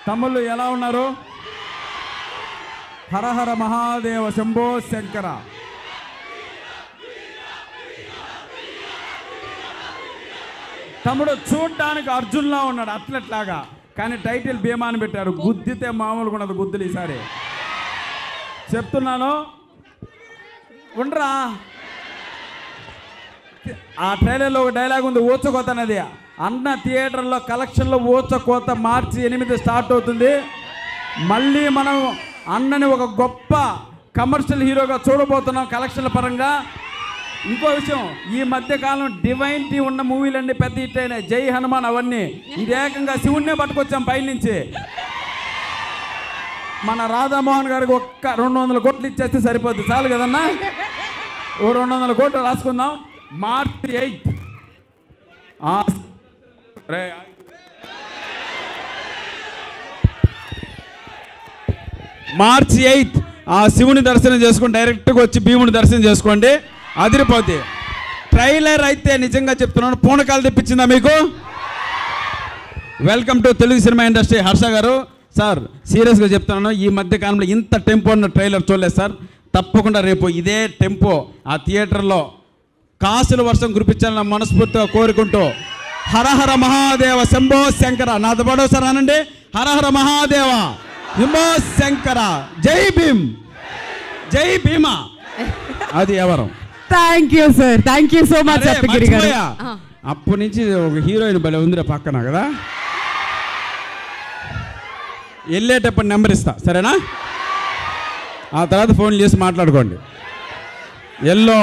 తమ్ముళ్ళు ఎలా ఉన్నారు? హరహర మహాదేవ శంభో శంకర. తమ్ముడు చూడ్డానికి అర్జున్లా ఉన్నాడు, అట్లట్లాగా, కానీ టైటిల్ భీమా అని పెట్టారు. గుద్దితే మామూలుగా ఉండదు గుద్దులు ఈసారి చెప్తున్నాను. ఉండరా, ఆ ట్రైలర్లో ఒక డైలాగ్ ఉంది, ఊచకోత అనేది. అన్న థియేటర్లో కలెక్షన్లో ఊచకోత మార్చి 8 స్టార్ట్ అవుతుంది. మళ్ళీ మనం అన్నని ఒక గొప్ప కమర్షియల్ హీరోగా చూడబోతున్నాం కలెక్షన్ల పరంగా. ఇంకో విషయం, ఈ మధ్యకాలం డివైన్టీ ఉన్న మూవీలన్నీ పెద్ద హిట్ అయినాయి. జై హనుమాన్ అవన్నీ. ఇది ఏకంగా శివుణ్ణే పట్టుకొచ్చాం పైనుంచి. మన రాధామోహన్ గారికి ఒక్క 200 కోట్లు ఇచ్చేస్తే సరిపోద్ది, చాలు కదన్నా. ఓ 200 కోట్లు రాసుకుందాం. మార్చి 8 మార్చి 8 ఆ శివుని దర్శనం చేసుకొని డైరెక్ట్గా వచ్చి భీముని దర్శనం చేసుకోండి, అదిరిపోతే. ట్రైలర్ అయితే నిజంగా చెప్తున్నాను, పూనకాలు తెప్పించిందా మీకు? Welcome to Telugu cinema industry. Harsha గారు సార్, సీరియస్గా చెప్తున్నాను, ఈ మధ్య కాలంలో ఇంత టెంపో ఉన్న ట్రైలర్ చూడలేదు సార్. తప్పకుండా రేపు ఇదే టెంపో ఆ థియేటర్లో కాసుల వర్షం కురిపించాలని మనస్ఫూర్తిగా కోరుకుంటూ, హరహర మహాదేవ శంభో శంకర. నాతో పాటు సార్ అనండి, హరహర మహాదేవ శంభో శంకర. జై భీమ్, జై భీమా. అది ఎవరు? Thank you sir, thank you so much. అప్పటి నుంచి ఒక హీరోయిన్ భలే ఉందిరా పక్కన కదా. వెళ్ళేటప్పుడు నెంబర్ ఇస్తా, సరేనా? ఆ తర్వాత ఫోన్ చేసి మాట్లాడుకోండి. ఎల్లో